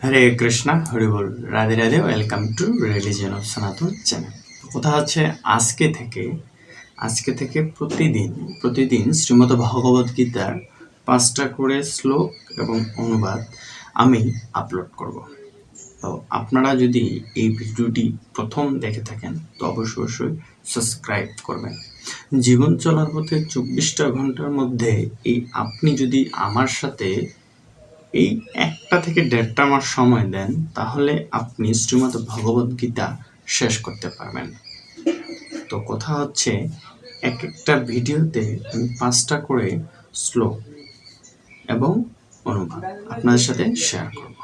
Hare Krishna Hari ball, Radhe Radhe. Welcome to religion of সনাতন channel. কথা হচ্ছে আজকে থেকে প্রতিদিন শ্রীমদ্ ভগবদ গীতার 5টা করে শ্লোক এবং অনুবাদ আমি আপলোড করব। তো আপনারা যদি এই ভিডিওটি প্রথম দেখে থাকেন তো অবশ্যই সাবস্ক্রাইব করবেন। জীবন চলার পথে 24টা ঘন্টার মধ্যে আপনি যদি আমার সাথে এই 1টা থেকে 1.5টা মাস সময় দেন, তাহলে আপনি শ্রীমদ্ ভগবদ গীতা শেষ করতে পারবেন। তো কথা হচ্ছে একটা ভিডিওতে আমি 5টা করে শ্লোক এবং অনুবাদ আপনাদের সাথে শেয়ার করব।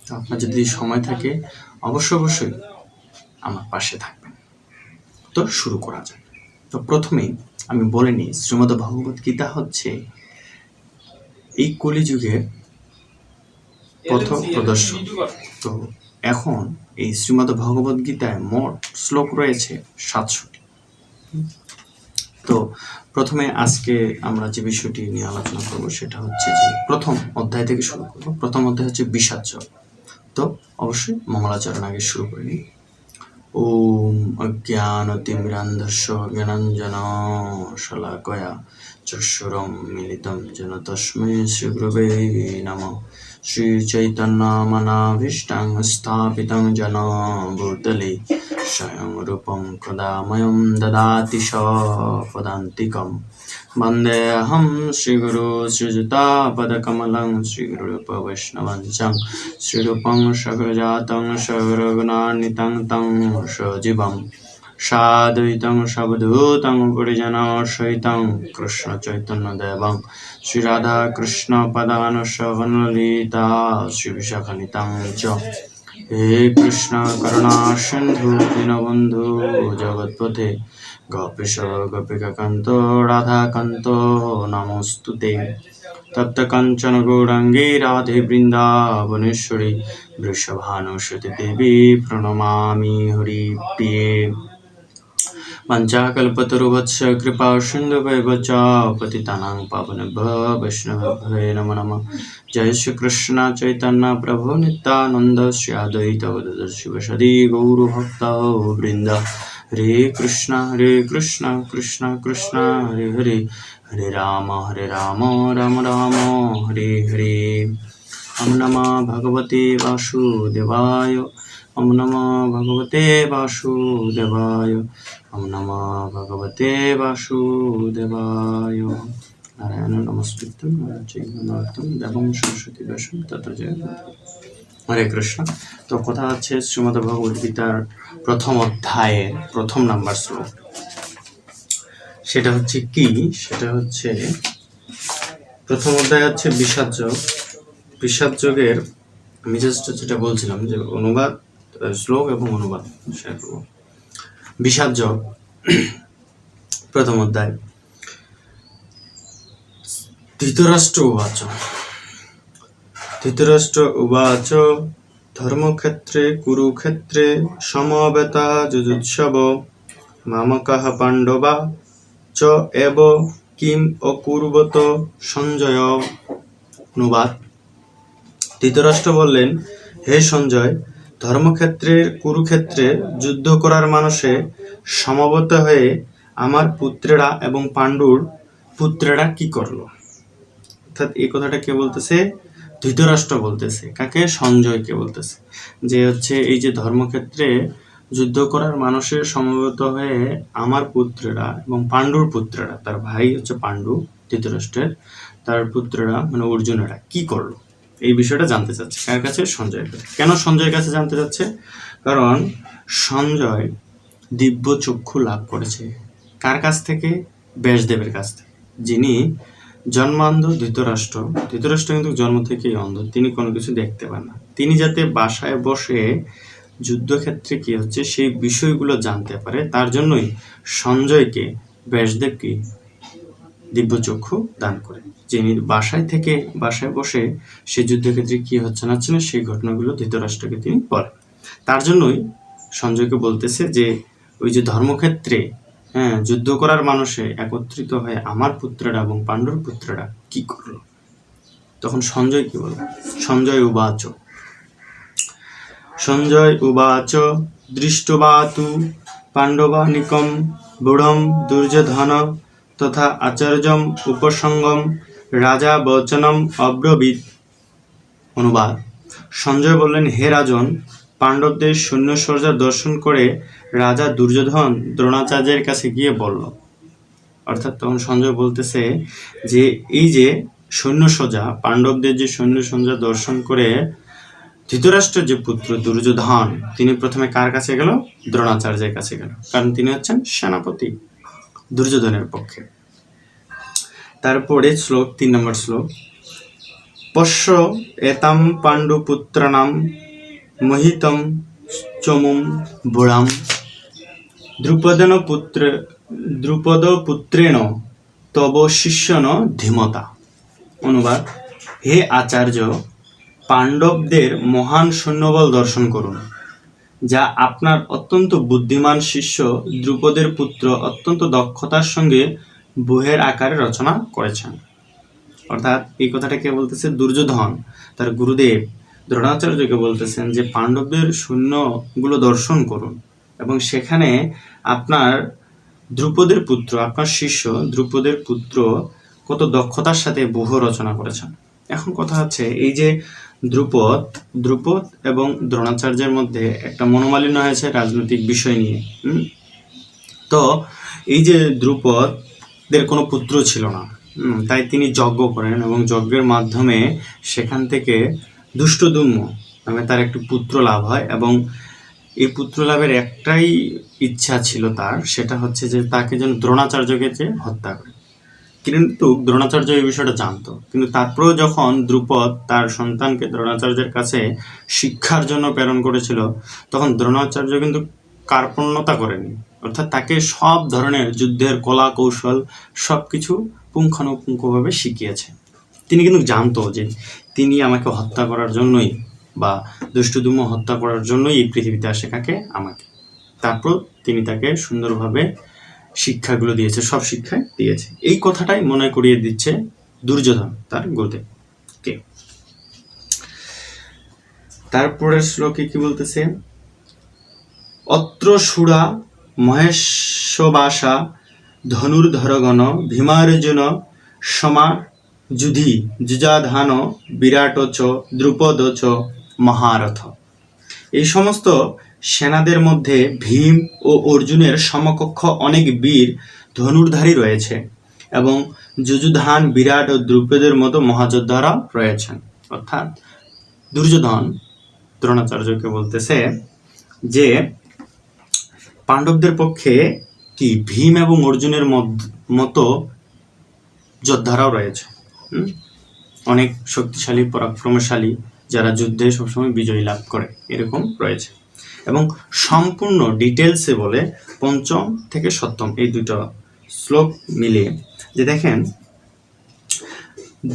তো আপনার যদি সময় থাকে অবশ্যই আমার পাশে থাকবেন। তো শুরু করা যাক। তো প্রথমেই আমি বলে নিই, শ্রীমদ্ ভগবদ গীতা হচ্ছে এই কলিযুগের পথ প্রদর্শক। তো এখন এই শ্রীমদ্ ভগবদ গীতায় মোট শ্লোক রয়েছে 700টি। তো প্রথমে আজকে আমরা যে বিষয়টি নিয়ে আলোচনা করব সেটা হচ্ছে যে প্রথম অধ্যায় থেকে শুরু করব। প্রথম অধ্যায় হচ্ছে বিষাদ যোগ। তো অবশ্যই মঙ্গলাচরণ আগে শুরু করে নিই। ওম অজ্ঞানতিমিরান্ধস্য জ্ঞানাঞ্জন শলাকয়া চক্ষুরুন্মিলিतं মিলিতম যেন তস্मै শ্রীগুরবে নমঃ। শ্রীচৈতন্যমনাভীষ্টং স্থাপিतं येन भूतले স্বয়ং রূপং কদা ময়ং দদাতি সপদান্তিকং। বন্দেऽহং শ্রীগুরু শ্রীযুতাপদকমलं শ্রীগুরুপবৈষ্ণবঞ্চ শ্রীরূপং সগরজাतं সগরগুণান্বিतं तं সজীবं সাদ্বৈतं সাবধূतं পরিজনসহিतं কৃষ্ণচৈতন্যদেবং শ্রীরাধাকৃষ্ণপদানুসবনলিতা শ্রীবিশাখানিतं চ। হে কৃষ্ণ করুণা সিন্ধু দীনবন্ধু জগৎপতে গোপীশ গোপিকাকান্ত রাধাকান্ত নমস্তুতে। তপ্ত কাঞ্চন গৌরাঙ্গী রাধে বৃন্দাবনেশ্বরী বৃষভানুসুতে দেবী প্রণমামি হরিপ্রিয়ে। পঞ্চাকল্পতরুবৎস কৃপা সিন্ধুভৈবচ পতিতানাং পাবনেভ্যো বৈষ্ণবেভ্যো নমো নমঃ। জয় শ্রী কৃষ্ণ চৈতন্য প্রভু নিত্যানন্দ শ্রী অদ্বৈত গদাধর শিবসদি গৌরভক্ত বৃন্দ। হরে কৃষ্ণ কৃষ্ণ কৃষ্ণ হরে হরে, হরে রাম রাম রাম হরে হরে। ওম নমঃ ভগবতে বাসুদেবায়, ওম নমঃ ভগবতে বাসুদেবায়, ওম নমঃ ভগবতে বাসুদেবায়। নারায়ণ নমস্কৃত্যং নরং চৈব নরোত্তমং দেবং সরস্বতী ব্যাসং ততো জয়তে। হরে কৃষ্ণ। তো কথা হচ্ছে শ্রীমদ্ ভগবদ গীতার প্রথম অধ্যায়ের প্রথম নাম্বার শ্লোক। সেটা হচ্ছে কি? সেটা হচ্ছে প্রথম অধ্যায় হচ্ছে বিষাদ যোগ। বিষাদ যোগের আমি জাস্ট যেটা বলছিলাম যে অনুবাদ, শ্লোক এবং অনুবাদ শেয়ার করব। বিষাদ যোগ প্রথম অধ্যায়। ধৃতরাষ্ট্র উবাচ ধর্মক্ষেত্রে কুরুক্ষেত্রে সমবেতা যুযুৎসব মামকাঃ পাণ্ডবা চ এব কিম অকুর্বত সঞ্জয়। অনুবাদ: ধৃতরাষ্ট্র বললেন, হে সঞ্জয়, ধর্মক্ষেত্রের কুরুক্ষেত্রে যুদ্ধ করার মানসে সমবেত হয়ে আমার পুত্রেরা এবং পাণ্ডুর পুত্রেরা কি করলো? অর্থাৎ এই কথাটা কে বলতেছে? ধৃতরাষ্ট্র বলতেছে। কাকে? সঞ্জয়কে বলতেছে। যে হচ্ছে এই যে ধর্মক্ষেত্রে যুদ্ধ করার মানুষের সমবেত হয়ে আমার পুত্রেরা এবং পাণ্ডুর পুত্রেরা, তার ভাই হচ্ছে পাণ্ডু ধৃতরাষ্ট্রের, তার পুত্রেরা মানে অর্জুনেরা কি করলো, এই বিষয়টা জানতে চাচ্ছে। কার কাছে? সঞ্জয়ের কাছে। কেন সঞ্জয়ের কাছে জানতে চাচ্ছে? কারণ সঞ্জয় দিব্য চক্ষু লাভ করেছে। কার কাছ থেকে? ব্যাসদেবের কাছ থেকে, যিনি জন্মান্ধ ধৃতরাষ্ট্র কিন্তু জন্ম থেকেই অন্ধ, তিনি কোনো কিছু দেখতে পান না। তিনি যাতে বাসায় বসে যুদ্ধক্ষেত্রে কি হচ্ছে সেই বিষয়গুলো জানতে পারে, তার জন্যই সঞ্জয়কে ব্যাসদেবকে দিব্যচক্ষু দান করে, যিনি বাসায় বসে সে যুদ্ধক্ষেত্রে কি হচ্ছে না সেই ঘটনাগুলো ধৃতরাষ্ট্রকে তিনি বলেন। তার জন্যই সঞ্জয়কে বলতেছে যে ওই যে ধর্মক্ষেত্রে যুদ্ধ করার মানুষে একত্রিত হয়ে আমার পুত্রেরা এবং পাণ্ডুর পুত্রেরা কি করলো। তখন সঞ্জয় কি বলল? সঞ্জয় উবাচ, সঞ্জয় উবাচ দৃষ্টবা তু পাণ্ডবানিকম বুঢ়ম দুর্যোধন তথা আচার্যম উপসঙ্গম রাজা বচনম অব্রবীত। অনুবাদ: সঞ্জয় বললেন, হে রাজন, পাণ্ডবদের সৈন্যসজ্জা দর্শন করে রাজা দুর্যোধন দ্রোণাচার্যের কাছে গিয়ে বলল। অর্থাৎ তখন সঞ্জয় বলতেছে যে এই যে সৈন্যসজ্জা, পাণ্ডবদের যে সৈন্যসজ্জা দর্শন করে ধৃতরাষ্ট্রের যে পুত্র দুর্যোধন, তিনি প্রথমে কার কাছে গেল? দ্রোণাচার্যের কাছে গেল, কারণ তিনি হচ্ছেন সেনাপতি দুর্যোধনের পক্ষে। তারপরে শ্লোক 3 নম্বর শ্লোক, পশ্য এতাম পাণ্ডুপুত্রাণাম মহিতম চমুম বুঢ়াম দ্রুপদপুত্রেণ তব শিষ্যন ধীমতা। অনুবাদ: হে আচার্য, পাণ্ডবদের মহান সৈন্যবল দর্শন করুন, যা আপনার অত্যন্ত বুদ্ধিমান শিষ্য দ্রুপদের পুত্র অত্যন্ত দক্ষতার সঙ্গে ব্যূহের আকারে রচনা করেছেন। অর্থাৎ এই কথাটা কে বলতেছে? দুর্যোধন তার গুরুদেব দ্রোণাচার্যকে বলতেছেন যে পাণ্ডবদের সৈন্যগুলো দর্শন করুন এবং সেখানে আপনার দ্রুপদের পুত্র, আপনার শিষ্য দ্রুপদের পুত্র কত দক্ষতার সাথে ব্যূহ রচনা করেছেন। এখন কথা হচ্ছে, এই যে দ্রুপদ এবং দ্রোণাচার্যের মধ্যে একটা মনোমালিন্য হয়েছে রাজনৈতিক বিষয় নিয়ে। তো এই যে দ্রুপদের কোনো পুত্র ছিল না, তাই তিনি যজ্ঞ করেন এবং যজ্ঞের মাধ্যমে সেখান থেকে দুষ্টদুম্ন নামে তার একটি পুত্র লাভ হয় এবং এই পুত্র লাভের একটাই ইচ্ছা ছিল তার, সেটা হচ্ছে যে তাকে যেন দ্রোণাচার্যকে যে হত্যা করে। কিন্তু দ্রোণাচার্য এই বিষয়টা জানতো, কিন্তু তারপরেও যখন দ্রুপদ তার সন্তানকে দ্রোণাচার্যের কাছে শিক্ষার জন্য প্রেরণ করেছিল, তখন দ্রোণাচার্য কিন্তু কার্পণ্যতা করেনি, অর্থাৎ তাকে সব ধরনের যুদ্ধের কলা কৌশল সব কিছু পুঙ্খানুপুঙ্খভাবে শিখিয়েছে। তিনি কিন্তু জানতো যে তিনি আমাকে হত্যা করার জন্যই বা দুষ্টদুম্ন হত্যা করার জন্যই এই পৃথিবীতে আসে, কাকে? আমাকে। তারপর তিনি তাকে সুন্দরভাবে শিক্ষাগুলো দিয়েছে, সব শিক্ষায় দিয়েছে। এই কথাটাই মনে করিয়ে দিচ্ছে দুর্যোধন তার গুরুদেবকে। তারপরের শ্লোকে কি বলতেছে? অত্র সুরা মহেশবাসা ধনুর্ধরগণ ভীমার্জুন সমা যুজাধান বিরাট চ দ্রুপদ চ মহারথ। এই সমস্ত সেনাদের মধ্যে ভীম ও অর্জুনের সমকক্ষ অনেক বীর ধনুর্ধারী রয়েছে এবং যুযুধান, বিরাট ও দ্রুপদের মতো মহাযোদ্ধারা রয়েছেন। অর্থাৎ দুর্যোধন দ্রোণাচার্যকে বলতেছে যে পাণ্ডবদের পক্ষে কি ভীম এবং অর্জুনের মতো যোদ্ধারাও রয়েছে, অনেক শক্তিশালী পরাক্রমশালী, যারা যুদ্ধে সবসময় বিজয় লাভ করে, এরকম রয়েছে। এবং সম্পূর্ণ ডিটেলসে বলে 5ম থেকে 7ম এই দুটো শ্লোক মিলিয়ে যে দেখেন,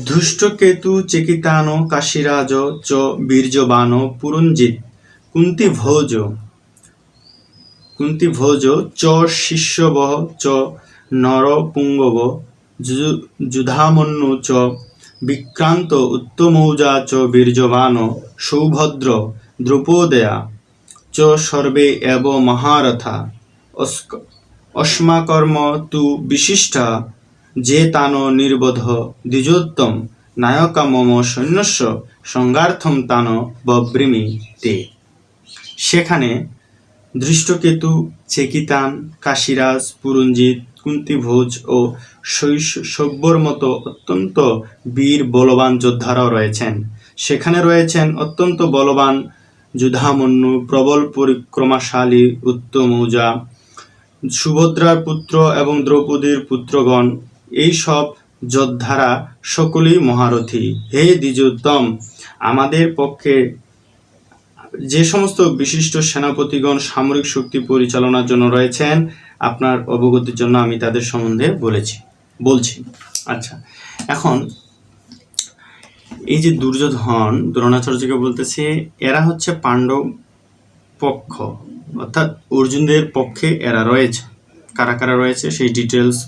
ধৃষ্টকেতু চেকিতানো কাশীরাজ চ বীর্যবান পুরঞ্জিত কুন্তিভোজ চ শিষ্যব চ নরপুঙ্গব যুধামন্যু চ বিক্রান্ত উত্তমৌজা চ বীর্যবান সৌভদ্র দ্রৌপদেয়া চ সর্বে এব মহারথা অস্মাকর্ম তু বিশিষ্টা যে তান নির্বোধ দ্বিজোত্তম নায়কা মম সৈন্যস্য সংগার্থম তান বব্রিমি তে। সেখানে ধৃষ্টকেতু, চেকিতান, কাশীরাজ, পুরঞ্জিত, কুন্তিভোজ ও শৈশব্যর মতো অত্যন্ত বীর বলবান যোদ্ধারাও রয়েছেন। সেখানে রয়েছেন অত্যন্ত বলবান যুধামন্যু, প্রবল পরিক্রমাশালী উত্তমৌজা, সুভদ্রার পুত্র এবং দ্রৌপদীর পুত্রগণ। এই সব যোদ্ধারা সকলেই মহারথী। হে দ্বিজোত্তম, আমাদের পক্ষে যে সমস্ত বিশিষ্ট সেনাপতিগণ সামরিক শক্তি পরিচালনার জন্য রয়েছেন, আপনার অবগতির জন্য আমি তাদের সম্বন্ধে বলছি। আচ্ছা, এখন এই যে দুর্যোধন দ্রোণাচার্যকে বলতেছে এরা হচ্ছে পাণ্ডব পক্ষ, অর্থাৎ অর্জুনদের পক্ষে এরা রয়েছে। কারা কারা রয়েছে সেই ডিটেলস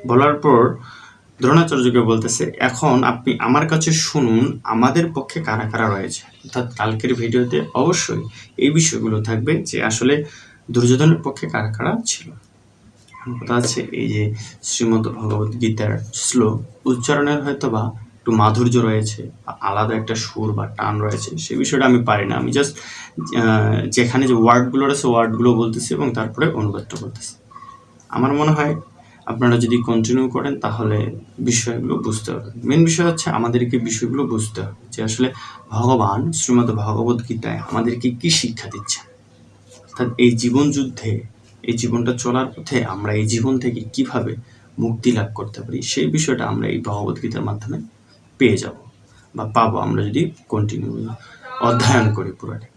বলার পর দ্রোণাচার্যকে বলতেছে, এখন আপনি আমার কাছে শুনুন আমাদের পক্ষে কারা কারা রয়েছে। অর্থাৎ কালকের ভিডিওতে অবশ্যই এই বিষয়গুলো থাকবে যে আসলে দুর্যোধনের পক্ষে কারা কারা ছিল। কথা আছে এই যে শ্রীমদ্ ভগবত গীতার শ্লোক উচ্চারণের হয়তো বা একটু মাধুর্য রয়েছে, আলাদা একটা সুর বা টান রয়েছে, সেই বিষয়টা আমি পারি না। আমি জাস্ট যেখানে যে ওয়ার্ডগুলো রয়েছে ওয়ার্ডগুলো বলতেছি এবং তারপরে অনুবাদটা করতেছি। আমার মনে হয় আপনারা যদি কন্টিনিউ করেন তাহলে বিষয়গুলো বুঝতে হবে। মেন বিষয় হচ্ছে আমাদেরকে বিষয়গুলো বুঝতে হবে যে আসলে ভগবান শ্রীমদ্ ভগবত গীতায় আমাদেরকে কি শিক্ষা দিচ্ছেন। অর্থাৎ এই জীবন যুদ্ধে, এই জীবনটা চলার পথে আমরা এই জীবন থেকে কিভাবে মুক্তি লাভ করতে পারি, সেই বিষয়টা আমরা এই ভগবত গীতার মাধ্যমে পেয়ে যাব বা পাবো আমরা যদি কন্টিনিউ অধ্যয়ন করি পুরোটা।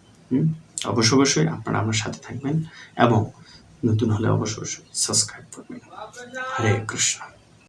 অবশ্যই আপনারা আমার সাথে থাকবেন এবং নতুন হলে অবশ্যই সাবস্ক্রাইব করবেন। হরে কৃষ্ণ।